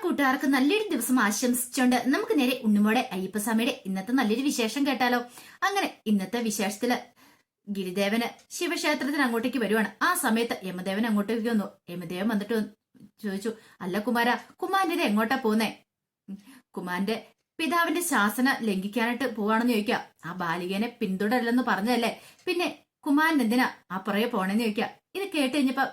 കൂട്ടുകാർക്ക് നല്ലൊരു ദിവസം ആശംസിച്ചുകൊണ്ട് നമുക്ക് നേരെ ഉണ്ണുമോടെ അയ്യപ്പസ്വാമിയുടെ ഇന്നത്തെ നല്ലൊരു വിശേഷം കേട്ടാലോ. അങ്ങനെ ഇന്നത്തെ വിശേഷത്തില് ഗിരിദേവന് ശിവക്ഷേത്രത്തിന് അങ്ങോട്ടേക്ക് വരുവാണ്. ആ സമയത്ത് യമദേവൻ അങ്ങോട്ടേക്ക് വന്നു. യമദേവൻ വന്നിട്ട് ചോദിച്ചു, അല്ല കുമാരന്റെ എങ്ങോട്ടാ പോന്നേ? കുമാരന്റെ പിതാവിന്റെ ശാസന ലംഘിക്കാനായിട്ട് പോവാണെന്ന് ചോദിക്കുക. ആ ബാലികനെ പിന്തുടരല്ലെന്ന് പറഞ്ഞതല്ലേ, പിന്നെ കുമാരൻ എന്തിനാ ആ പുറകെ പോണേന്ന് ചോദിക്കുക. ഇത് കേട്ട് കഴിഞ്ഞപ്പോ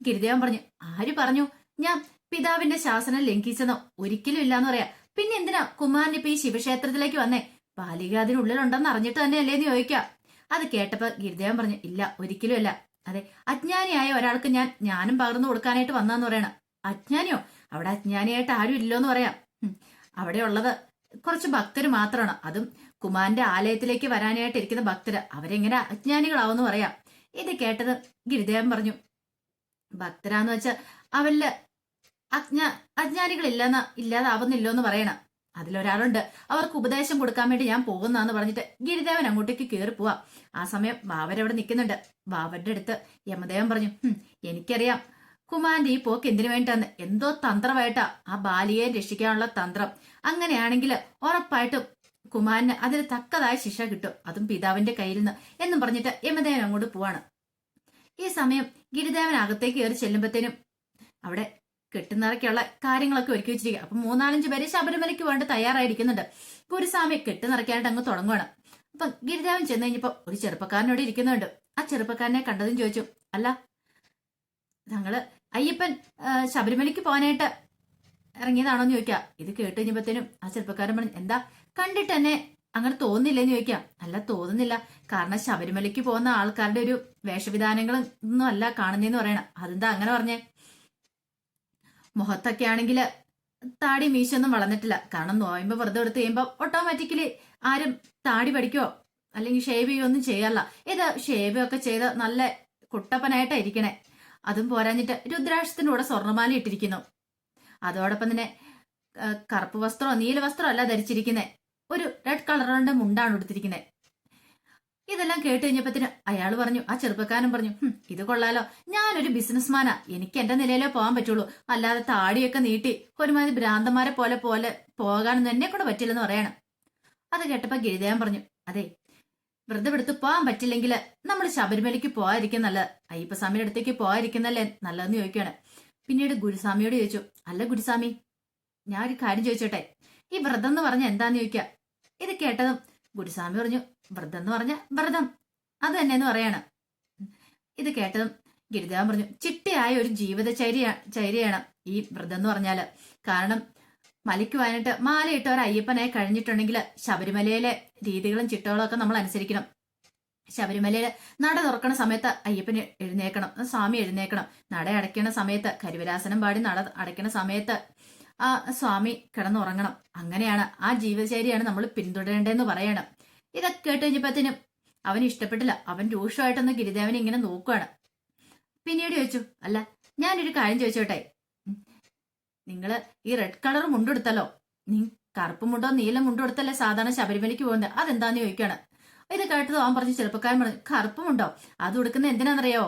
ഗിരിദേവൻ പറഞ്ഞു, ആര് പറഞ്ഞു ഞാൻ പിതാവിന്റെ ശാസനം ലംഘിച്ചെന്നോ? ഒരിക്കലും ഇല്ലാന്ന് പറയാ. പിന്നെ എന്തിനാ കുമാരൻ ഇപ്പൊ ഈ ശിവക്ഷേത്രത്തിലേക്ക് വന്നേ? ബാലിക അതിനുള്ളിലുണ്ടെന്ന് അറിഞ്ഞിട്ട് തന്നെ അല്ലേന്ന് ചോദിക്കാം. അത് കേട്ടപ്പോ ഗിരിദേവൻ പറഞ്ഞു, ഇല്ല ഒരിക്കലും അല്ല. അതെ, അജ്ഞാനിയായ ഒരാൾക്ക് ഞാനും പകർന്നു കൊടുക്കാനായിട്ട് വന്നാന്ന് പറയണം. അജ്ഞാനിയോ? അവിടെ അജ്ഞാനിയായിട്ട് ആരും ഇല്ലോന്ന് പറയാം. അവിടെ ഉള്ളത് കുറച്ച് ഭക്തര് മാത്രമാണ്. അതും കുമാരന്റെ ആലയത്തിലേക്ക് വരാനായിട്ട് ഇരിക്കുന്ന ഭക്തര്. അവരെങ്ങനെ അജ്ഞാനികളാവെന്ന് പറയാം. ഇത് കേട്ടത് ഗിരിദേവൻ പറഞ്ഞു, ഭക്തരാന്ന് വെച്ചാൽ അവരില് ഇല്ലാതാവുന്നില്ലോന്ന് പറയണം. അതിലൊരാളുണ്ട്, അവർക്ക് ഉപദേശം കൊടുക്കാൻ വേണ്ടി ഞാൻ പോകുന്നാന്ന് പറഞ്ഞിട്ട് ഗിരിദേവൻ അങ്ങോട്ടേക്ക് കയറി പോവാ. ആ സമയം ബാവരവിടെ നിൽക്കുന്നുണ്ട്. ബാവരുടെ അടുത്ത് യമദേവൻ പറഞ്ഞു, എനിക്കറിയാം കുമാരന്റെ ഈ പോക്ക് എന്തിനു വേണ്ടിട്ടാന്ന്. എന്തോ തന്ത്രമായിട്ടാ ആ ബാലിയെ രക്ഷിക്കാനുള്ള തന്ത്രം. അങ്ങനെയാണെങ്കിൽ ഉറപ്പായിട്ടും കുമാരന് അതിന് തക്കതായ ശിക്ഷ കിട്ടും, അതും പിതാവിന്റെ കയ്യിൽ നിന്ന് എന്നും പറഞ്ഞിട്ട് യമദേവൻ അങ്ങോട്ട് പോവാണ്. ഈ സമയം ഗിരിദേവൻ അകത്തേക്ക് കയറി ചെല്ലുമ്പത്തേനും അവിടെ കെട്ടുനിറയ്ക്കുള്ള കാര്യങ്ങളൊക്കെ ഒരുക്കി വെച്ചിരിക്കുക. അപ്പൊ 3-4 പേര് ശബരിമലയ്ക്ക് വേണ്ടി തയ്യാറായിരിക്കുന്നുണ്ട്. ഗുരുസ്വാമി കെട്ടുനിറയ്ക്കാനായിട്ട് അങ്ങ് തുടങ്ങുവാണ്. അപ്പൊ ഗിരിദേവൻ ചെന്ന് കഴിഞ്ഞപ്പോ ഒരു ചെറുപ്പക്കാരനോട് ഇരിക്കുന്നുണ്ട്. ആ ചെറുപ്പക്കാരനെ കണ്ടതും ചോദിച്ചു, അല്ല ഞങ്ങള് അയ്യപ്പൻ ശബരിമലയ്ക്ക് പോകാനായിട്ട് ഇറങ്ങിയതാണോന്ന് ചോദിക്കാം. ഇത് കേട്ട് കഴിഞ്ഞപ്പോഴത്തേനും ആ ചെറുപ്പക്കാരൻ പറഞ്ഞു, എന്താ കണ്ടിട്ട് തന്നെ അങ്ങനെ തോന്നില്ലെന്ന് ചോദിക്കാം. അല്ല തോന്നുന്നില്ല, കാരണം ശബരിമലയ്ക്ക് പോകുന്ന ആൾക്കാരുടെ ഒരു വേഷവിധാനങ്ങളും ഒന്നും അല്ല കാണുന്നേന്ന് പറയണം. അതെന്താ അങ്ങനെ പറഞ്ഞേ? മുഖത്തൊക്കെ ആണെങ്കിൽ താടി മീശൊന്നും വളർന്നിട്ടില്ല. കാരണം നോയമ്പ് വ്രതം എടുത്ത് കഴിയുമ്പോ ഓട്ടോമാറ്റിക്കലി ആരും താടി പഠിക്കോ അല്ലെങ്കിൽ ഷേവ് ചെയ്യോ ഒന്നും ചെയ്യാറില്ല. ഇത് ഷേവ് ഒക്കെ ചെയ്ത് നല്ല കുട്ടപ്പനായിട്ടാ ഇരിക്കണേ. അതും പോരാഞ്ഞിട്ട് രുദ്രാക്ഷത്തിന്റെ കൂടെ സ്വർണ്ണമാല ഇട്ടിരിക്കുന്നു. അതോടൊപ്പം തന്നെ കറുപ്പ് വസ്ത്രമോ നീല വസ്ത്രമോ അല്ല ധരിച്ചിരിക്കുന്നേ, ഒരു റെഡ് കളറിന്റെ മുണ്ടാണ് എടുത്തിരിക്കുന്നത്. ഇതെല്ലാം കേട്ട് കഴിഞ്ഞപ്പത്തിന് അയാൾ പറഞ്ഞു, ആ ചെറുപ്പക്കാരൻ പറഞ്ഞു, ഇത് കൊള്ളാലോ, ഞാനൊരു ബിസിനസ്മാനാ, എനിക്ക് എന്റെ നിലയിലേ പോകാൻ പറ്റുള്ളൂ, അല്ലാതെ താടിയൊക്കെ നീട്ടി ഒരുമാതിരി ഭ്രാന്തന്മാരെ പോലെ പോകാനൊന്നും എന്നെ കൊണ്ട് പറ്റില്ലെന്ന് പറയണം. അത് കേട്ടപ്പോ ഗിരിദേവൻ പറഞ്ഞു, അതെ വ്രതം എടുത്ത് പോകാൻ പറ്റില്ലെങ്കിൽ നമ്മൾ ശബരിമലയ്ക്ക് പോകാതിരിക്കും നല്ലത്, അയ്യപ്പസ്വാമിയുടെ അടുത്തേക്ക് പോകാതിരിക്കുന്നല്ലേ നല്ലതെന്ന് ചോദിക്കുകയാണ്. പിന്നീട് ഗുരുസ്വാമിയോട് ചോദിച്ചു, അല്ല ഗുരുസ്വാമി, ഞാൻ ഒരു കാര്യം ചോദിച്ചോട്ടെ, ഈ വ്രതം എന്ന് പറഞ്ഞ എന്താന്ന് ചോദിക്കുക. ഇത് കേട്ടതും ഗുരുസ്വാമി പറഞ്ഞു, വ്രതം എന്ന് പറഞ്ഞ വ്രതം അത് തന്നെയെന്ന് പറയാണ്. ഇത് കേട്ടതും ഗിരിദേവൻ പറഞ്ഞു, ചിട്ടയായ ഒരു ചര്യയാണ് ഈ വ്രതം എന്ന് പറഞ്ഞാല്. കാരണം മലയ്ക്ക് പോകാനായിട്ട് മാലയിട്ട ഒരു അയ്യപ്പനായി കഴിഞ്ഞിട്ടുണ്ടെങ്കിൽ ശബരിമലയിലെ രീതികളും ചിട്ടകളും ഒക്കെ നമ്മൾ അനുസരിക്കണം. ശബരിമലയില് നട തുറക്കണ സമയത്ത് അയ്യപ്പന് എഴുന്നേക്കണം, സ്വാമി എഴുന്നേക്കണം. നട അടയ്ക്കണ സമയത്ത് കരിവരാസനം പാടി നട അടയ്ക്കണ സമയത്ത് ആ സ്വാമി കിടന്നുറങ്ങണം. അങ്ങനെയാണ് ആ ജീവിതചര്യയാണ് നമ്മൾ പിന്തുടരേണ്ടതെന്ന് പറയണം. ഇതൊക്കെ കേട്ട് കഴിഞ്ഞപ്പത്തിനും അവന് ഇഷ്ടപ്പെട്ടില്ല. അവൻ രൂക്ഷമായിട്ടൊന്ന് ഗിരിദേവനെ ഇങ്ങനെ നോക്കുകയാണ്. പിന്നീട് ചോദിച്ചു, അല്ല ഞാനൊരു കാര്യം ചോദിച്ചോട്ടെ, നിങ്ങള് ഈ റെഡ് കളർ മുണ്ടെടുത്തല്ലോ, നീ കറുപ്പ് മുണ്ടോ നീല മുണ്ടോ എടുത്തല്ലേ സാധാരണ ശബരിമലയ്ക്ക് പോകുന്നത്, അതെന്താന്ന് ചോദിക്കുകയാണ്. ഇത് കേട്ടത് അവൻ പറഞ്ഞു, ചെറുപ്പക്കാരൻ പറഞ്ഞു, കറുപ്പുമുണ്ടോ അത് കൊടുക്കുന്ന എന്തിനാണെന്നറിയോ?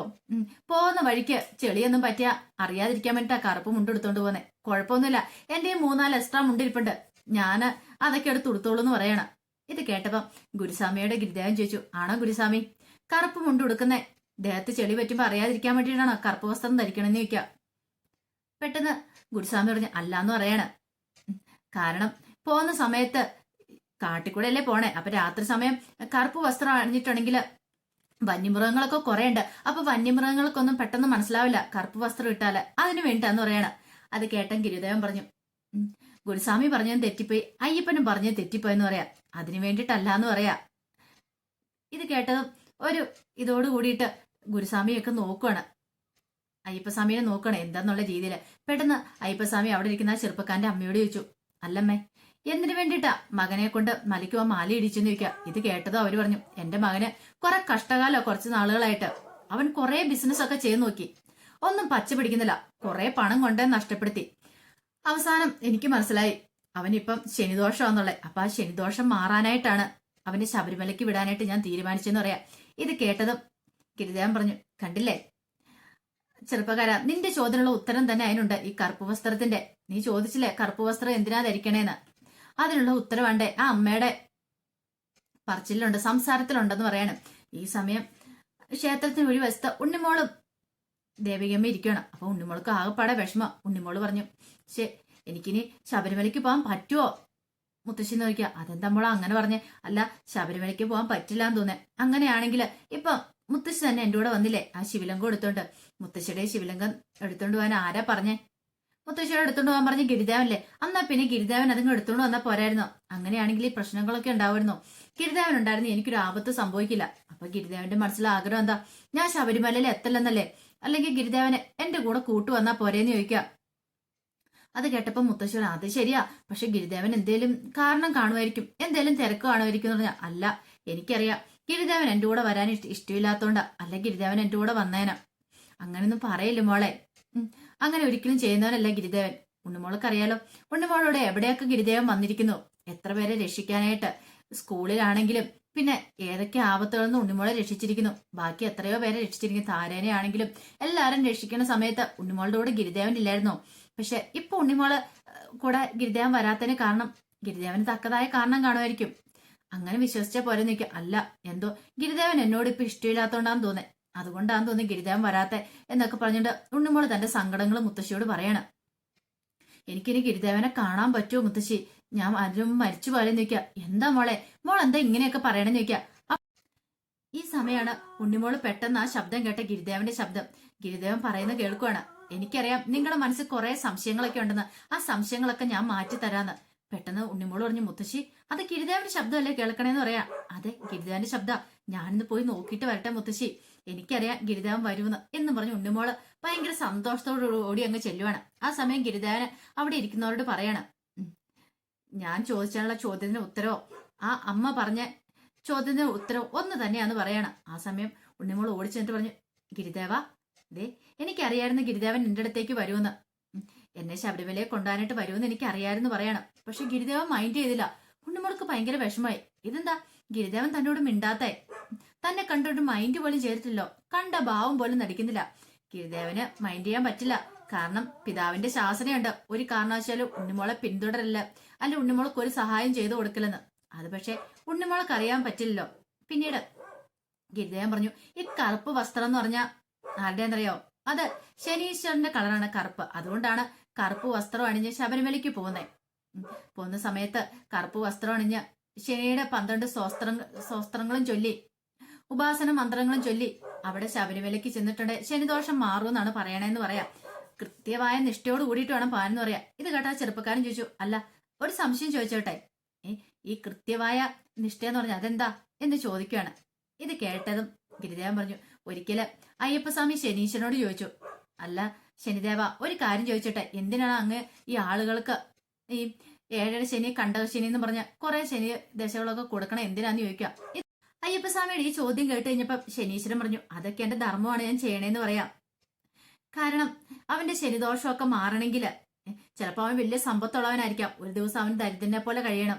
പോകുന്ന വഴിക്ക് ചെളിയൊന്നും പറ്റിയാ അറിയാതിരിക്കാൻ വേണ്ടിട്ടാ കറുപ്പ് മുണ്ട് എടുത്തോണ്ട് പോകുന്നത്. കുഴപ്പമൊന്നുമില്ല, എന്റെ 3-4 എക്സ്ട്രാ മുണ്ടിരിപ്പുണ്ട്, ഞാൻ അതൊക്കെ എടുത്ത് ഉടുത്തോളൂ എന്ന് പറയണം. ഇത് കേട്ടപ്പം ഗുരുസ്വാമിയുടെ ഗിരിദേവൻ ചോദിച്ചു, ആണോ ഗുരുസ്വാമി, കറുപ്പ് മുണ്ട് ഉടുക്കുന്നേ ദേഹത്ത് ചെളി പറ്റുമ്പോ അറിയാതിരിക്കാൻ വേണ്ടിയിട്ടാണോ കറുപ്പ് വസ്ത്രം ധരിക്കണമെന്ന് ചോദിക്കുക. പെട്ടെന്ന് ഗുരുസ്വാമി പറഞ്ഞു, അല്ലാന്ന് പറയാണ്. കാരണം പോകുന്ന സമയത്ത് കാട്ടിക്കൂടെ അല്ലേ പോണേ, അപ്പൊ രാത്രി സമയം കറുപ്പ് വസ്ത്രം അണിഞ്ഞിട്ടുണ്ടെങ്കിൽ വന്യമൃഗങ്ങളൊക്കെ കുറെ ഉണ്ട്, അപ്പൊ വന്യമൃഗങ്ങൾക്കൊന്നും പെട്ടെന്ന് മനസ്സിലാവില്ല കറുപ്പ് വസ്ത്രം ഇട്ടാല്, അതിന് വേണ്ടിട്ടാന്ന് പറയണം. അത് കേട്ടൻ ഗിരിദേവൻ പറഞ്ഞു, ഗുരുസ്വാമി പറഞ്ഞതും തെറ്റിപ്പോയി, അയ്യപ്പനും പറഞ്ഞത് തെറ്റിപ്പോയെന്ന് പറയാം, അതിനു വേണ്ടിയിട്ടല്ലാന്ന് പറയാ. ഇത് കേട്ടതും ഒരു ഇതോട് കൂടിയിട്ട് ഗുരുസ്വാമിയൊക്കെ നോക്കുകയാണ്, അയ്യപ്പസ്വാമിയെ നോക്കണം എന്താന്നുള്ള രീതിയിൽ. പെട്ടെന്ന് അയ്യപ്പസ്വാമി അവിടെ ഇരിക്കുന്ന ആ ചെറുപ്പക്കാരന്റെ അമ്മയോട് ചോദിച്ചു, അല്ലമ്മേ എന്തിനു വേണ്ടിയിട്ടാ മകനെ കൊണ്ട് മലയ്ക്ക് പോകാൻ മാല ഇടിച്ചെന്ന് ചോദിക്കുക. ഇത് കേട്ടതോ അവര് പറഞ്ഞു, എന്റെ മകന് കുറെ കഷ്ടകാലോ കുറച്ച് നാളുകളായിട്ട് അവൻ കുറെ ബിസിനസ് ഒക്കെ ചെയ്ത് നോക്കി, ഒന്നും പച്ച പിടിക്കുന്നില്ല, കുറെ പണം കൊണ്ടേ നഷ്ടപ്പെടുത്തി. അവസാനം എനിക്ക് മനസ്സിലായി അവനിപ്പം ശനിദോഷമാന്നുള്ളത്. അപ്പൊ ആ ശനിദോഷം മാറാനായിട്ടാണ് അവനെ ശബരിമലയ്ക്ക് വിടാനായിട്ട് ഞാൻ തീരുമാനിച്ചെന്ന് പറയാം. ഇത് കേട്ടതും ഗിരിദേവൻ പറഞ്ഞു, കണ്ടില്ലേ ചെറുപ്പക്കാരാ, നിന്റെ ചോദ്യത്തിനുള്ള ഉത്തരം തന്നെ അതിനുണ്ട്. ഈ കറുപ്പ് വസ്ത്രത്തിന്റെ, നീ ചോദിച്ചില്ലേ കറുപ്പ് വസ്ത്രം എന്തിനാ ധരിക്കണേന്ന്, അതിനുള്ള ഉത്തരവാണ്ടേ ആ അമ്മയുടെ പറച്ചിലുണ്ട്, സംസാരത്തിലുണ്ടെന്ന് പറയാണ്. ഈ സമയം ക്ഷേത്രത്തിന് ഒരു വശത്ത് ഉണ്ണിമോളും ദേവികമ്മ ഇരിക്കണം. അപ്പൊ ഉണ്ണിമോൾക്ക് ആകെപ്പാടെ വിഷമം. ഉണ്ണിമോള് പറഞ്ഞു, എനിക്കിനി ശബരിമലയ്ക്ക് പോകാൻ പറ്റുമോ മുത്തശ്ശി നോക്കിയ. അതെന്താ മോളെ അങ്ങനെ പറഞ്ഞേ? അല്ല, ശബരിമലയ്ക്ക് പോകാൻ പറ്റില്ലാന്ന് തോന്നേ. അങ്ങനെയാണെങ്കിൽ ഇപ്പൊ മുത്തശ്ശി തന്നെ എന്റെ കൂടെ വന്നില്ലേ ആ ശിവലിംഗം എടുത്തോണ്ട്. മുത്തശ്ശിയുടെ ശിവലിംഗം എടുത്തോണ്ട് പോകാൻ ആരാ പറഞ്ഞേ? മുത്തശ്ശിയുടെ എടുത്തോണ്ട് പോകാൻ പറഞ്ഞ ഗിരിദേവനല്ലേ. എന്നാ പിന്നെ ഗിരിദേവൻ അതിങ്ങ് എടുത്തോണ്ട് വന്നാ പോരായിരുന്നോ? അങ്ങനെയാണെങ്കിൽ ഈ പ്രശ്നങ്ങളൊക്കെ ഉണ്ടാവുമായിരുന്നോ? ഗിരിദേവൻ ഉണ്ടായിരുന്നു എനിക്കൊരു ആപത്ത് സംഭവിക്കില്ല. അപ്പൊ ഗിരിദേവന്റെ മനസ്സിലെ ആഗ്രഹം എന്താ? ഞാൻ ശബരിമലയിൽ എത്തല്ലെന്നല്ലേ? അല്ലെങ്കിൽ ഗിരിദേവനെ എന്റെ കൂടെ കൂട്ടു വന്നാ പോരേന്ന് ചോദിക്കാം. അത് കേട്ടപ്പോ മുത്തശ്ശൻ, അത് ശരിയാ, പക്ഷെ ഗിരിദേവൻ എന്തേലും കാരണം കാണുമായിരിക്കും, എന്തേലും തിരക്ക് കാണുമായിരിക്കും എന്ന് പറഞ്ഞാൽ. അല്ല, എനിക്കറിയാം ഗിരിദേവൻ എന്റെ കൂടെ വരാൻ ഇഷ്ടമില്ലാത്തോണ്ടാ, അല്ല ഗിരിദേവൻ എന്റെ കൂടെ വന്നേനാ. അങ്ങനെയൊന്നും പറയില്ല മോളെ. അങ്ങനെ ഒരിക്കലും ചെയ്യുന്നവനല്ല ഗിരിദേവൻ. ഉണ്ണിമോൾക്കറിയാലോ ഉണ്ണിമോളോട് എവിടെയൊക്കെ ഗിരിദേവൻ വന്നിരിക്കുന്നു, എത്ര പേരെ രക്ഷിക്കാനായിട്ട്. സ്കൂളിലാണെങ്കിലും പിന്നെ ഏതൊക്കെ ആപത്തുകളിൽ നിന്ന് ഉണ്ണിമോളെ രക്ഷിച്ചിരിക്കുന്നു. ബാക്കി എത്രയോ പേരെ രക്ഷിച്ചിരിക്കുന്നു. താരേനെ ആണെങ്കിലും എല്ലാരും രക്ഷിക്കുന്ന സമയത്ത് ഉണ്ണിമോളുടെ കൂടെ ഗിരിദേവൻ ഇല്ലായിരുന്നോ? പക്ഷെ ഇപ്പൊ ഉണ്ണിമോള് കൂടെ ഗിരിദേവൻ വരാത്തതിന് കാരണം ഗിരിദേവന് തക്കതായ കാരണം കാണുമായിരിക്കും. അങ്ങനെ വിശ്വസിച്ച പോലെ നിൽക്കും. അല്ല, എന്തോ ഗിരിദേവൻ എന്നോട് ഇപ്പൊ ഇഷ്ടമില്ലാത്തോണ്ടാന്ന് തോന്നേ, അതുകൊണ്ടാന്ന് തോന്നി ഗിരിദേവൻ വരാത്ത എന്നൊക്കെ പറഞ്ഞിട്ട് ഉണ്ണിമോള് തന്റെ സങ്കടങ്ങൾ മുത്തശ്ശിയോട് പറയണം. എനിക്കിനി ഗിരിദേവനെ കാണാൻ പറ്റുമോ മുത്തശ്ശി? ഞാൻ ആരും മരിച്ചു പോലെ നിൽക്കുക. എന്താ മോളെ, മോൾ എന്താ ഇങ്ങനെയൊക്കെ പറയണെന്ന് ചോദിക്കുക. ഈ സമയമാണ് ഉണ്ണിമോള് പെട്ടെന്ന് ആ ശബ്ദം കേട്ട ഗിരിദേവന്റെ ശബ്ദം. ഗിരിദേവൻ പറയുന്ന കേൾക്കുവാണ്. എനിക്കറിയാം നിങ്ങളുടെ മനസ്സിൽ കുറെ സംശയങ്ങളൊക്കെ ഉണ്ടെന്ന്, ആ സംശയങ്ങളൊക്കെ ഞാൻ മാറ്റി തരാന്ന്. പെട്ടെന്ന് ഉണ്ണിമോള് പറഞ്ഞു, മുത്തശ്ശി അത് ഗിരിദേവന്റെ ശബ്ദമല്ലേ കേൾക്കണേന്ന് പറയാ. അതെ, ഗിരിദേവന്റെ ശബ്ദ. ഞാനിന്ന് പോയി നോക്കിയിട്ട് വരട്ടെ മുത്തശ്ശി, എനിക്കറിയാം ഗിരിദേവൻ വരുമെന്ന് എന്ന് പറഞ്ഞു ഉണ്ണിമോള് ഭയങ്കര സന്തോഷത്തോടുകൂടി അങ്ങ് ചെല്ലുവാണ്. ആ സമയം ഗിരിദേവന് അവിടെ ഇരിക്കുന്നവരോട് പറയാണ്, ഞാൻ ചോദിച്ചാലുള്ള ചോദ്യത്തിന് ഉത്തരവോ ആ അമ്മ പറഞ്ഞ ചോദ്യത്തിന് ഉത്തരവ് ഒന്ന് തന്നെയാന്ന് പറയണം. ആ സമയം ഉണ്ണിമോൾ ഓടിച്ചെന്നിട്ട് പറഞ്ഞു, ഗിരിദേവ ദേ എനിക്കറിയായിരുന്നു ഗിരിദേവൻ എന്റെ അടുത്തേക്ക് വരുമെന്ന്, എന്നെ ശബരിമലയെ കൊണ്ടുപോകാനായിട്ട് വരുമെന്ന് എനിക്കറിയായിരുന്നു പറയണം. പക്ഷെ ഗിരിദേവൻ മൈൻഡ് ചെയ്തില്ല. ഉണ്ണിമോൾക്ക് ഭയങ്കര വിഷമായി. ഇതെന്താ ഗിരിദേവൻ തന്നോട് മിണ്ടാത്തേ? തന്നെ കണ്ടോണ്ട് മൈൻഡ് പോലും ചെയ്തിട്ടില്ലോ, കണ്ട ഭാവം പോലും നടിക്കുന്നില്ല. ഗിരിദേവന് മൈൻഡ് ചെയ്യാൻ പറ്റില്ല. കാരണം പിതാവിന്റെ ശാസനയുണ്ട്, ഒരു കാരണവശാലും ഉണ്ണിമോളെ പിന്തുടരല്ല, അല്ല ഉണ്ണിമോൾക്ക് ഒരു സഹായം ചെയ്തു കൊടുക്കില്ലെന്ന്. അത് പക്ഷെ ഉണ്ണിമോൾക്ക് അറിയാൻ പറ്റില്ലല്ലോ. പിന്നീട് ഗിരിദേവൻ പറഞ്ഞു, ഈ കറുപ്പ് വസ്ത്രം എന്ന് പറഞ്ഞാൽ ആരുടെയെന്നറിയോ? അത് ശനീശ്വരന്റെ കളറാണ് കറുപ്പ്. അതുകൊണ്ടാണ് കറുപ്പ് വസ്ത്രം അണിഞ്ഞ് ശബരിമലയ്ക്ക് പോകുന്ന സമയത്ത് കറുപ്പ് വസ്ത്രം അണിഞ്ഞ് ശനിയുടെ 12 സ്വസ്ത്രങ്ങളും ചൊല്ലി, ഉപാസന മന്ത്രങ്ങളും ചൊല്ലി അവിടെ ശബരിമലയ്ക്ക് ചെന്നിട്ടുണ്ട് ശനിദോഷം മാറുമെന്നാണ് പറയണേന്ന് പറയാം. കൃത്യമായ നിഷ്ഠയോട് കൂടിയിട്ട് വേണം പാനെന്ന് പറയാം. ഇത് കേട്ടാ ചെറുപ്പക്കാരൻ ചോദിച്ചു, അല്ല ഒരു സംശയം ചോദിച്ചോട്ടെ, ഈ കൃത്യമായ നിഷ്ഠ എന്ന് പറഞ്ഞാൽ അതെന്താ എന്ന് ചോദിക്കുകയാണ്. ഇത് കേട്ടതും ഗിരിദേവൻ പറഞ്ഞു, ഒരിക്കല് അയ്യപ്പസ്വാമി ശനീശ്വരനോട് ചോദിച്ചു, അല്ല ശനിദേവ ഒരു കാര്യം ചോദിച്ചോട്ടെ, എന്തിനാണ് അങ്ങ് ഈ ആളുകൾക്ക് ഈ 7 ശനി കണ്ടക ശനി എന്ന് പറഞ്ഞ കുറെ ശനി ദശകളൊക്കെ കൊടുക്കണം, എന്തിനാന്ന് ചോദിക്കാം. അയ്യപ്പസ്വാമിയുടെ ഈ ചോദ്യം കേട്ട് കഴിഞ്ഞപ്പോ ശനീശ്വരൻ പറഞ്ഞു, അതൊക്കെ എന്റെ ധർമ്മമാണ്, ഞാൻ ചെയ്യണേന്ന് പറയാം. കാരണം അവന്റെ ശനിദോഷമൊക്കെ മാറണമെങ്കിൽ ചിലപ്പോൾ അവൻ വലിയ സമ്പത്തുള്ളവനായിരിക്കാം, ഒരു ദിവസം അവൻ ദരിദ്രനെ പോലെ കഴിയണം.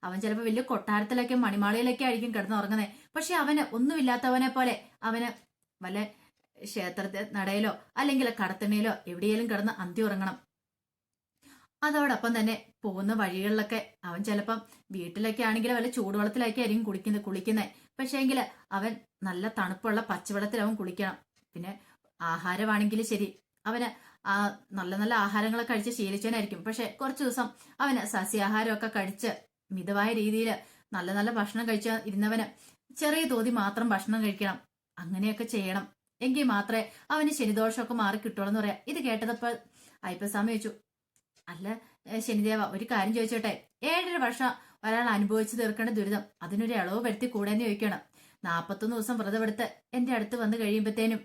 അവൻ ചിലപ്പോൾ വലിയ കൊട്ടാരത്തിലൊക്കെ മണിമാളിയിലൊക്കെ ആയിരിക്കും കിടന്ന് ഉറങ്ങുന്നത്. പക്ഷെ അവന് ഒന്നുമില്ലാത്തവനെ പോലെ അവന് വല്ല ക്ഷേത്രത്തെ നടയിലോ അല്ലെങ്കിൽ കടത്തിണയിലോ എവിടെയെങ്കിലും കിടന്ന് അന്തി ഉറങ്ങണം. അതോടൊപ്പം തന്നെ പോകുന്ന വഴികളിലൊക്കെ അവൻ ചിലപ്പം വീട്ടിലൊക്കെ ആണെങ്കിൽ വല്ല ചൂടുവെള്ളത്തിലൊക്കെ ആയിരിക്കും കുളിക്കുന്നത്. പക്ഷേ എങ്കിൽ അവൻ നല്ല തണുപ്പുള്ള പച്ചവെള്ളത്തിൽ അവൻ കുളിക്കണം. പിന്നെ ആഹാരമാണെങ്കിൽ ശരി, അവന് നല്ല നല്ല ആഹാരങ്ങളൊക്കെ കഴിച്ച് ശീലിച്ചവനായിരിക്കും. പക്ഷെ കുറച്ചു ദിവസം അവന് സസ്യാഹാരമൊക്കെ കഴിച്ച് മിതമായ രീതിയിൽ നല്ല നല്ല ഭക്ഷണം കഴിച്ച ഇരുന്നവന് ചെറിയ തോതി മാത്രം ഭക്ഷണം കഴിക്കണം. അങ്ങനെയൊക്കെ ചെയ്യണം, എങ്കിൽ മാത്രമേ അവന് ശനിദോഷമൊക്കെ മാറി കിട്ടുള്ളൂ എന്ന് പറയാം. ഇത് കേട്ടതപ്പോൾ അയ്യപ്പസ്വാമി ചോദിച്ചു, അല്ല ശനിദേവ ഒരു കാര്യം ചോദിച്ചോട്ടെ, 7.5 വർഷം ഒരാൾ അനുഭവിച്ചു തീർക്കേണ്ട ദുരിതം അതിനൊരു ഇളവ് വരുത്തി കൂടെന്ന് ചോദിക്കണം. 41 ദിവസം വ്രതമെടുത്ത് എന്റെ അടുത്ത് വന്നു കഴിയുമ്പോഴത്തേനും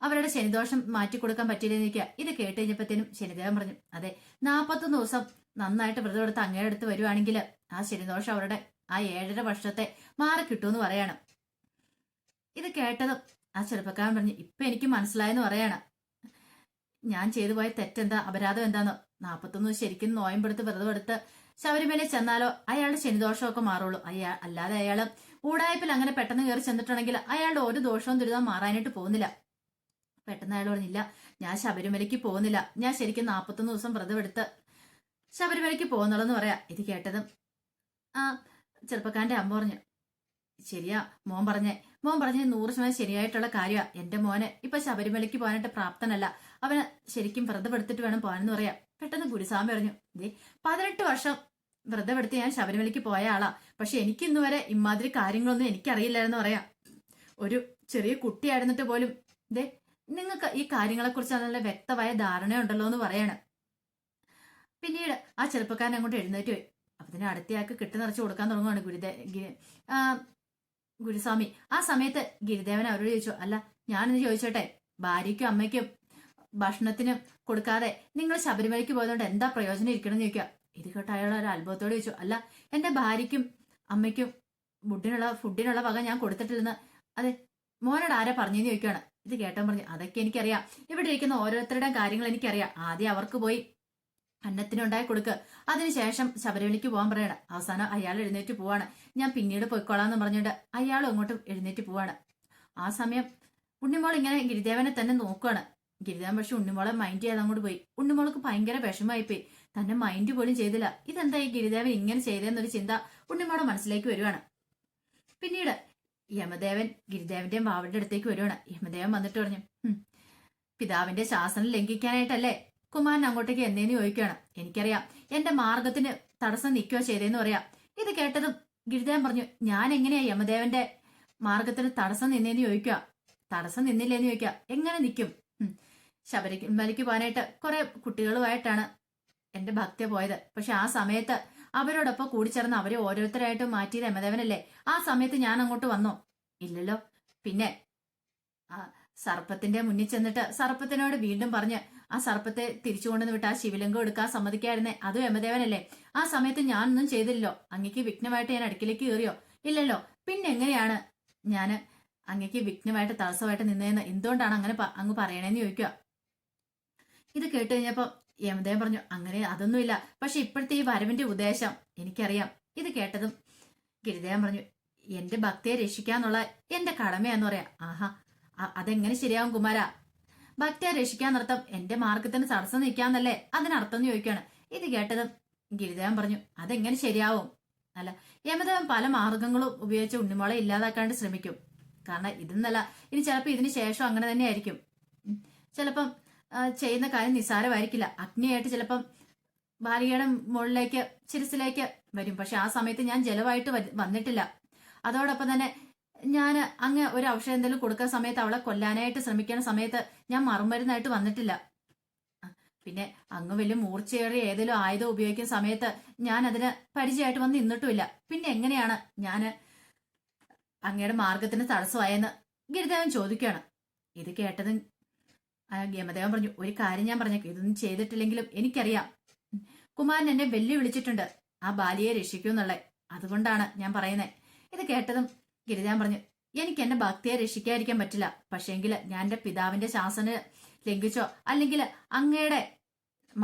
അവരുടെ ശനിദോഷം മാറ്റിക്കൊടുക്കാൻ പറ്റില്ലെന്ന് ചോദിക്കുക. ഇത് കേട്ട് കഴിഞ്ഞപ്പോഴത്തേനും ശനിദേവൻ പറഞ്ഞു, അതെ 41 ദിവസം നന്നായിട്ട് വ്രതമെടുത്ത് അങ്ങയുടെ അടുത്ത് വരുവാണെങ്കിൽ ആ ശനിദോഷം അവരുടെ ആ 7.5 വർഷത്തെ മാറി കിട്ടുമെന്ന് പറയാണ്. ഇത് കേട്ടതും ആ ചെറുപ്പക്കാരൻ പറഞ്ഞു, ഇപ്പൊ എനിക്ക് മനസ്സിലായെന്ന് പറയാണ്. ഞാൻ ചെയ്തു പോയ തെറ്റെന്താ, അപരാധം എന്താന്ന്. 41 ശരിക്കും നോയമ്പെടുത്ത് വ്രതമെടുത്ത് ശബരിമല ചെന്നാലോ അയാളുടെ ശനിദോഷമൊക്കെ മാറുള്ളൂ. അല്ലാതെ അയാള് ഊടായ്പിൽ അങ്ങനെ പെട്ടെന്ന് കയറി ചെന്നിട്ടുണ്ടെങ്കിൽ അയാളുടെ ഒരു ദോഷവും ദുരിതവും മാറാനായിട്ട് പോകുന്നില്ല. പെട്ടെന്ന് അയാൾ പറഞ്ഞില്ല, ഞാൻ ശബരിമലയ്ക്ക് പോകുന്നില്ല, ഞാൻ ശരിക്കും 41 ദിവസം വ്രതം എടുത്ത് ശബരിമലയ്ക്ക് പോകുന്നുള്ളെന്ന് പറയാ. ഇത് കേട്ടതും ആ ചെറുപ്പക്കാരന്റെ അമ്മ പറഞ്ഞു, ശരിയാ മോൻ പറഞ്ഞ 100% ശരിയായിട്ടുള്ള കാര്യമാണ്. എന്റെ മോനെ ഇപ്പൊ ശബരിമലയ്ക്ക് പോകാനായിട്ട് പ്രാപ്തനല്ല, അവന് ശരിക്കും വ്രതം എടുത്തിട്ട് വേണം പോകാനെന്ന് പറയാ. പെട്ടെന്ന് ഗുരുസ്വാമി പറഞ്ഞു, 18 വർഷം വ്രതം എടുത്ത് ഞാൻ ശബരിമലയ്ക്ക് പോയ ആളാ, പക്ഷെ എനിക്ക് ഇന്ന് വരെ ഇമാതിരി കാര്യങ്ങളൊന്നും എനിക്കറിയില്ലായിരുന്നു പറയാ. ഒരു ചെറിയ കുട്ടിയായിരുന്നിട്ട് പോലും നിങ്ങൾക്ക് ഈ കാര്യങ്ങളെ കുറിച്ച് നല്ല വ്യക്തമായ ധാരണയുണ്ടല്ലോ എന്ന് പറയാണ്. പിന്നീട് ആ ചെറുപ്പക്കാരൻ അങ്ങോട്ട് എഴുന്നേറ്റ് പോയി. അപ്പൊ തന്നെ അടുത്തയാൾക്ക് കെട്ടി നിറച്ച് കൊടുക്കാൻ തുടങ്ങുവാണ് ഗുരുസ്വാമി. ആ സമയത്ത് ഗിരിദേവൻ അവരോട് ചോദിച്ചു, അല്ല ഞാനിന്ന് ചോദിച്ചോട്ടെ, ഭാര്യയ്ക്കും അമ്മയ്ക്കും ഭക്ഷണത്തിനും കൊടുക്കാതെ നിങ്ങൾ ശബരിമലയ്ക്ക് പോയതുകൊണ്ട് എന്താ പ്രയോജനം ഇരിക്കണം എന്ന് ചോദിക്കുക. ഇത് കേട്ട അയാൾ ഒരു അത്ഭുതത്തോട് ചോദിച്ചു, അല്ല എന്റെ ഭാര്യയ്ക്കും അമ്മയ്ക്കും ഫുഡിനുള്ള വക ഞാൻ കൊടുത്തിട്ടില്ലെന്ന് അതെ മോനോട് ആരാ പറഞ്ഞെന്ന് ചോദിക്കുകയാണ്. ഇത് കേട്ടോ പറഞ്ഞു, അതൊക്കെ എനിക്കറിയാം, ഇവിടെ ഇരിക്കുന്ന ഓരോരുത്തരുടെയും കാര്യങ്ങൾ എനിക്കറിയാം. ആദ്യം അവർക്ക് പോയി അന്നത്തിനുണ്ടായി കൊടുക്കുക, അതിനുശേഷം ശബരിമലയ്ക്ക് പോകാൻ പറയണം. അവസാനം അയാൾ എഴുന്നേറ്റ് പോവാണ്. ഞാൻ പിന്നീട് പോയിക്കോളാന്ന് പറഞ്ഞിട്ട് അയാളും അങ്ങോട്ട് എഴുന്നേറ്റ് പോവാണ്. ആ സമയം ഉണ്ണിമോൾ ഇങ്ങനെ ഗിരിദേവനെ തന്നെ നോക്കുകയാണ്. ഗിരിദേവൻ പക്ഷെ ഉണ്ണിമോളെ മൈൻഡ് ചെയ്യാതെ അങ്ങോട്ട് പോയി. ഉണ്ണിമോൾക്ക് ഭയങ്കര വിഷമമായിപ്പോയി, തന്നെ മൈൻഡ് പോലും ചെയ്തില്ല. ഇതെന്താ ഈ ഗിരിദേവൻ ഇങ്ങനെ ചെയ്തതെന്നൊരു ചിന്ത ഉണ്ണിമോളുടെ മനസ്സിലേക്ക് വരുവാണ്. പിന്നീട് യമദേവൻ ഗിരിദേവന്റെയും വാവയുടെ അടുത്തേക്ക് വരുവാണ്. യമദേവൻ വന്നിട്ട് പറഞ്ഞു, പിതാവിന്റെ ശാസനം ലംഘിക്കാനായിട്ടല്ലേ കുമാരൻ അങ്ങോട്ടേക്ക് എന്നേന്ന് ചോദിക്കുകയാണ്. എനിക്കറിയാം, എന്റെ മാർഗത്തിന് തടസ്സം നിൽക്കുകയോ ചെയ്തേന്ന് പറയാം. ഇത് കേട്ടതും ഗിരിദേവൻ പറഞ്ഞു, ഞാൻ എങ്ങനെയാ യമദേവന്റെ മാർഗത്തിന് തടസ്സം നിന്നേന്ന് ചോദിക്കുക. തടസ്സം നിന്നില്ലേന്ന് ചോദിക്കുക, എങ്ങനെ നിൽക്കും? ശബരിമലയ്ക്ക് പോകാനായിട്ട് കുറെ കുട്ടികളുമായിട്ടാണ് എന്റെ ഭക്തി പോയത്. പക്ഷെ ആ സമയത്ത് അവരോടൊപ്പം കൂടിച്ചേർന്ന് അവരെ ഓരോരുത്തരായിട്ട് മാറ്റിയത് യമദേവനല്ലേ? ആ സമയത്ത് ഞാൻ അങ്ങോട്ട് വന്നോ? ഇല്ലല്ലോ. പിന്നെ ആ സർപ്പത്തിന്റെ മുന്നിൽ ചെന്നിട്ട് സർപ്പത്തിനോട് വീണ്ടും പറഞ്ഞ് ആ സർപ്പത്തെ തിരിച്ചു കൊണ്ടുവന്ന് വിട്ട് ആ ശിവലിംഗം എടുക്കാൻ സമ്മതിക്കായിരുന്നേ, അതും യമദേവനല്ലേ? ആ സമയത്ത് ഞാനൊന്നും ചെയ്തില്ലല്ലോ. അങ്ങക്ക് വിഘ്നമായിട്ട് ഞാൻ അടുക്കിലേക്ക് കയറിയോ? ഇല്ലല്ലോ. പിന്നെ എങ്ങനെയാണ് ഞാൻ അങ്ങക്ക് വിഘ്നമായിട്ട് തടസ്സമായിട്ട് നിന്നതെന്ന് എന്തുകൊണ്ടാണ് അങ്ങനെ അങ്ങ് പറയണേന്ന് ചോദിക്കുക. ഇത് കേട്ട് കഴിഞ്ഞപ്പോ യമദേവൻ പറഞ്ഞു, അങ്ങനെ അതൊന്നുമില്ല, പക്ഷെ ഇപ്പോഴത്തെ ഈ വരവിന്റെ ഉദ്ദേശം എനിക്കറിയാം. ഇത് കേട്ടതും ഗിരിദേവൻ പറഞ്ഞു, എന്റെ ഭക്തിയെ രക്ഷിക്കാന്നുള്ള എന്റെ കടമയാന്ന് പറയാം. ആഹാ, അതെങ്ങനെ ശരിയാവും കുമാര? ഭക്തിയെ രക്ഷിക്കാന്നർത്ഥം എന്റെ മാർഗത്തിന് തടസ്സം നിൽക്കാന്നല്ലേ അതിനർത്ഥം എന്ന് ചോദിക്കുകയാണ്. ഇത് കേട്ടതും ഗിരിദേവൻ പറഞ്ഞു, അതെങ്ങനെ ശരിയാവും? അല്ല, യമദേവൻ പല മാർഗങ്ങളും ഉപയോഗിച്ച് ഉണ്ണിമോളെ ഇല്ലാതാക്കാണ്ട് ശ്രമിക്കും. കാരണം ഇതെന്നല്ല, ഇനി ചിലപ്പോൾ ഇതിന് ശേഷം അങ്ങനെ തന്നെ ആയിരിക്കും. ചിലപ്പം ചെയ്യുന്ന കാര്യം നിസ്സാരമായിരിക്കില്ല. അഗ്നിയായിട്ട് ചിലപ്പം ബാലികയുടെ മുകളിലേക്ക് ശിരസിലേക്ക് വരും. പക്ഷെ ആ സമയത്ത് ഞാൻ ജലമായിട്ട് വന്നിട്ടില്ല. അതോടൊപ്പം തന്നെ ഞാൻ അങ്ങ് ഒരു ഔഷധം എന്തെങ്കിലും കൊടുക്കുന്ന സമയത്ത് അവളെ കൊല്ലാനായിട്ട് ശ്രമിക്കുന്ന സമയത്ത് ഞാൻ മറുമരുന്നായിട്ട് വന്നിട്ടില്ല. പിന്നെ അങ്ങ് വലിയ മൂർച്ചയേറിയ ഏതെങ്കിലും ആയുധം ഉപയോഗിക്കുന്ന സമയത്ത് ഞാൻ അതിന് പരിചയമായിട്ട് വന്ന് നിന്നിട്ടുമില്ല. പിന്നെ എങ്ങനെയാണ് ഞാൻ അങ്ങയുടെ മാർഗത്തിന് തടസ്സമായെന്ന് ഗിരിദേവൻ ചോദിക്കുകയാണ്. ഇത് കേട്ടതും യമദേവൻ പറഞ്ഞു, ഒരു കാര്യം ഞാൻ പറഞ്ഞേക്കും, ഇതൊന്നും ചെയ്തിട്ടില്ലെങ്കിലും എനിക്കറിയാം കുമാരൻ എന്നെ വെല്ലുവിളിച്ചിട്ടുണ്ട് ആ ബാലിയെ രക്ഷിക്കൂന്നുള്ളത്. അതുകൊണ്ടാണ് ഞാൻ പറയുന്നത്. ഇത് കേട്ടതും ഗിരിദേവൻ പറഞ്ഞു, എനിക്ക് എന്റെ ഭക്തിയെ രക്ഷിക്കാതിരിക്കാൻ പറ്റില്ല. പക്ഷേങ്കിൽ ഞാൻ എന്റെ പിതാവിന്റെ ശാസന ലംഘിച്ചോ അല്ലെങ്കിൽ അങ്ങയുടെ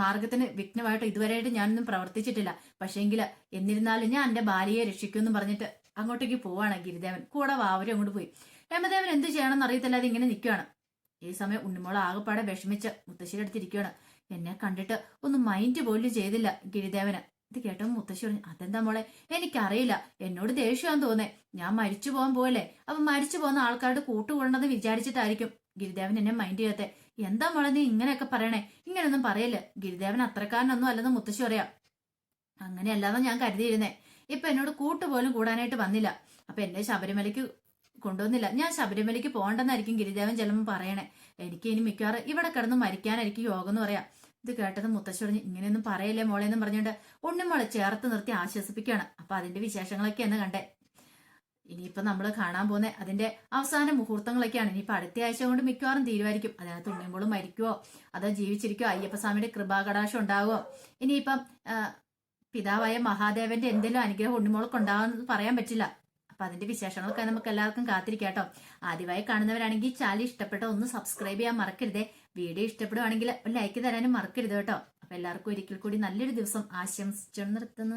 മാർഗത്തിന് വിഘ്നമായിട്ടോ ഇതുവരെയായിട്ട് ഞാനൊന്നും പ്രവർത്തിച്ചിട്ടില്ല. പക്ഷേങ്കിൽ എന്നിരുന്നാലും ഞാൻ എന്റെ ഭാര്യയെ രക്ഷിക്കുമെന്ന് പറഞ്ഞിട്ട് അങ്ങോട്ടേക്ക് പോവാണ് ഗിരിദേവൻ. കൂടെ വാവരും അങ്ങോട്ട് പോയി. യമദേവൻ എന്ത് ചെയ്യണമെന്ന് അറിയത്തില്ലാതെ ഇങ്ങനെ നിൽക്കുകയാണ്. ഈ സമയം ഉണ്ണിമോൾ ആകെപ്പാടെ വിഷമിച്ച് മുത്തശ്ശിയുടെ അടുത്തിരിക്കുകയാണ്. എന്നെ കണ്ടിട്ട് ഒന്നും മൈൻഡ് പോലും ചെയ്തില്ല ഗിരിദേവന്. ഇത് കേട്ടോ മുത്തശ്ശി പറഞ്ഞു, അതെന്താ മോളെ? എനിക്കറിയില്ല, എന്നോട് ദേഷ്യമാന്ന് തോന്നേ. ഞാൻ മരിച്ചു പോകാൻ പോയല്ലേ, അപ്പൊ മരിച്ചു പോകുന്ന ആൾക്കാരുടെ കൂട്ടുകൊണ്ടെന്ന് വിചാരിച്ചിട്ടായിരിക്കും ഗിരിദേവൻ എന്നെ മൈൻഡ് ചെയ്യാത്തെ. എന്താ മോളെ നീ ഇങ്ങനെയൊക്കെ പറയണേ? ഇങ്ങനെയൊന്നും പറയല്ല, ഗിരിദേവൻ അത്രക്കാരനൊന്നും അല്ലെന്ന് മുത്തശ്ശി പറയാം. അങ്ങനെയല്ലാതെ ഞാൻ കരുതിയിരുന്നേ. ഇപ്പൊ എന്നോട് കൂട്ടുപോലും കൂടാനായിട്ട് വന്നില്ല. അപ്പൊ എന്നെ ശബരിമലയ്ക്ക് കൊണ്ടുവന്നില്ല. ഞാൻ ശബരിമലയ്ക്ക് പോകണ്ടെന്നായിരിക്കും ഗിരിദേവൻ ചിലപ്പോൾ പറയണേ. എനിക്ക് ഇനി മിക്കവാറും ഇവിടെ കിടന്ന് മരിക്കാനായിരിക്കും യോഗം എന്ന് പറയാം. ഇത് കേട്ടത് മുത്തശ്ശി പറഞ്ഞു, ഇങ്ങനെയൊന്നും പറയല്ലേ മോളെ എന്ന് പറഞ്ഞുകൊണ്ട് ഉണ്ണിമോളെ ചേർത്ത് നിർത്തി ആശ്വസിപ്പിക്കുകയാണ്. അപ്പൊ അതിന്റെ വിശേഷങ്ങളൊക്കെ എന്ന് കണ്ടേ. ഇനിയിപ്പോ നമ്മൾ കാണാൻ പോകുന്ന അതിന്റെ അവസാന മുഹൂർത്തങ്ങളൊക്കെയാണ്. ഇനിയിപ്പോ അടുത്ത ആഴ്ച കൊണ്ട് മിക്കവാറും തീരുമാനിക്കും. അതിനകത്ത് ഉണ്ണിമോളും മരിക്കുവോ അതോ ജീവിച്ചിരിക്കുവോ, അയ്യപ്പസ്വാമിയുടെ കൃപാകടാശം ഉണ്ടാകുമോ, ഇനിയിപ്പം പിതാവായ മഹാദേവന്റെ എന്തെങ്കിലും അനുഗ്രഹം ഉണ്ണിമോൾക്ക് ഉണ്ടാകുമെന്ന് പറയാൻ പറ്റില്ല. അപ്പൊ അതിന്റെ വിശേഷങ്ങളൊക്കെ നമുക്ക് എല്ലാവർക്കും കാത്തിരിക്കാട്ടോ. ആദ്യമായി കാണുന്നവരാണെങ്കിൽ ചാനൽ ഇഷ്ടപ്പെട്ട ഒന്ന് സബ്സ്ക്രൈബ് ചെയ്യാൻ മറക്കരുതേ. വീഡിയോ ഇഷ്ടപ്പെടുവാണെങ്കിൽ ലൈക്ക് തരാനും മറക്കരുത് കേട്ടോ. അപ്പൊ എല്ലാവർക്കും ഒരിക്കൽ കൂടി നല്ലൊരു ദിവസം ആശംസിച്ചു നിർത്തുന്നു.